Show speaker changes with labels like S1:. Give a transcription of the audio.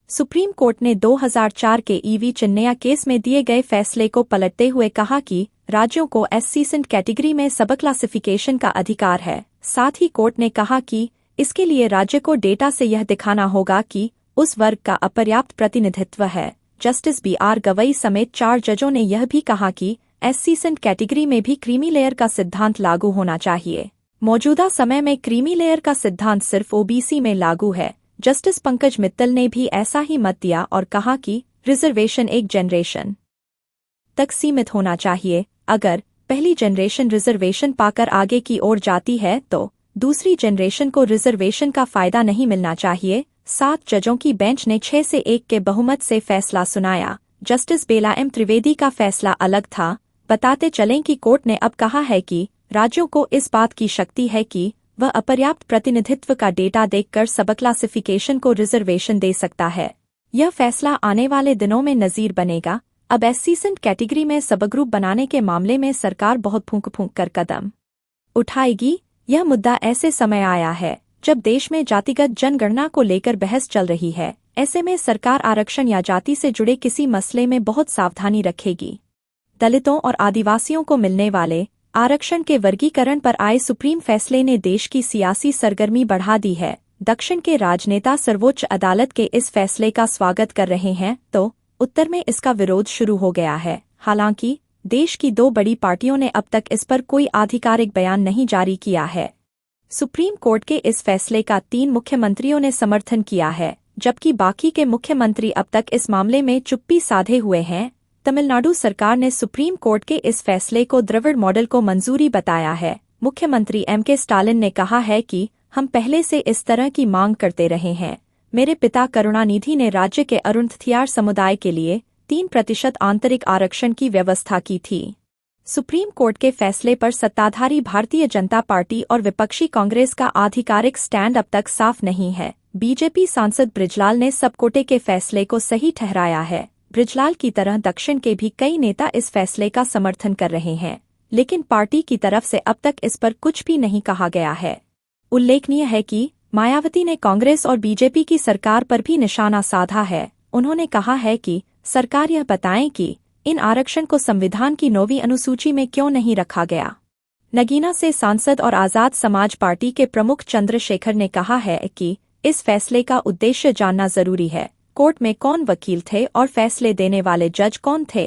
S1: Supreme court ने 2004 के EV Chinnaiah case में दिए गए फैसले को पलटते हुए कहा कि राज्यों को एससीसेंट कैटेगरी में सब क्लासिफिकेशन का अधिकार है। साथ ही कोर्ट ने कहा कि इसके लिए राज्य को डेटा से यह दिखाना होगा कि उस वर्ग का अपर्याप्त प्रतिनिधित्व है। जस्टिस BR गवई समेत 4 जजों ने यह भी कहा कि एससीसेंट कैटेगरी में भी क्रीमी लेयर का सिद्धांत लागू होना चाहिए। मौजूदा समय में क्रीमी लेयर का सिद्धांत सिर्फ ओबीसी में लागू है। जस्टिस पंकज मित्तल ने भी ऐसा ही मत दिया और कहा कि रिजर्वेशन एक जनरेशन तक सीमित होना चाहिए। अगर पहली जनरेशन रिजर्वेशन पाकर आगे की ओर जाती है तो दूसरी जनरेशन को रिजर्वेशन का फायदा नहीं मिलना चाहिए। 7 जजों की बेंच ने 6 से 1 के बहुमत से फैसला सुनाया। जस्टिस बेला एम त्रिवेदी का फैसला अलग था। बताते चलें कि कोर्ट ने अब कहा है कि राज्यों को इस बात की शक्ति है कि वह अपर्याप्त प्रतिनिधित्व का डेटा देखकर सब क्लासिफिकेशन को रिजर्वेशन दे सकता है। यह फैसला आने वाले दिनों में नज़ीर बनेगा। अब एससीसेंट कैटेगरी में सबग्रुप बनाने के मामले में सरकार बहुत फूंक कर कदम उठाएगी। यह मुद्दा ऐसे समय आया है जब देश में जातिगत जनगणना को लेकर बहस चल रही है। ऐसे में सरकार आरक्षण या जाति से जुड़े किसी मसले में बहुत सावधानी रखेगी। दलितों और आदिवासियों को मिलने वाले आरक्षण के वर्गीकरण पर आए सुप्रीम फैसले ने देश की सियासी सरगर्मी बढ़ा दी है। दक्षिण के राजनेता सर्वोच्च अदालत के इस फैसले का स्वागत कर रहे हैं तो उत्तर में इसका विरोध शुरू हो गया है। हालांकि देश की 2 बड़ी पार्टियों ने अब तक इस पर कोई आधिकारिक बयान नहीं जारी किया है। सुप्रीम कोर्ट के इस फैसले का 3 मुख्यमंत्रियों ने समर्थन किया है, जबकि बाकी के मुख्यमंत्री अब तक इस मामले में चुप्पी साधे हुए हैं। तमिलनाडु सरकार ने सुप्रीम कोर्ट के इस फैसले को द्रविड़ मॉडल को मंजूरी बताया है। मुख्यमंत्री MK स्टालिन ने कहा है कि हम पहले से इस तरह की मांग करते रहे हैं। मेरे पिता करुणानिधि ने राज्य के अरुणथथियार समुदाय के लिए 3% आंतरिक आरक्षण की व्यवस्था की थी। सुप्रीम कोर्ट के फैसले पर सत्ताधारी भारतीय जनता पार्टी और विपक्षी कांग्रेस का आधिकारिक स्टैंड अब तक साफ नहीं है। बीजेपी सांसद बृजलाल ने सब कोटे के फैसले को सही ठहराया है। बृजलाल की तरह दक्षिण के भी कई नेता इस फैसले का समर्थन कर रहे हैं, लेकिन पार्टी की तरफ से अब तक इस पर कुछ भी नहीं कहा गया है। उल्लेखनीय है कि मायावती ने कांग्रेस और बीजेपी की सरकार पर भी निशाना साधा है। उन्होंने कहा है कि सरकार यह बताएं कि इन आरक्षण को संविधान की 9वीं अनुसूची में क्यों नहीं रखा गया। नगीना से सांसद और आजाद समाज पार्टी के प्रमुख चंद्रशेखर ने कहा है कि इस फैसले का उद्देश्य जानना जरूरी है। कोर्ट में कौन वकील थे और फैसले देने वाले जज कौन थे।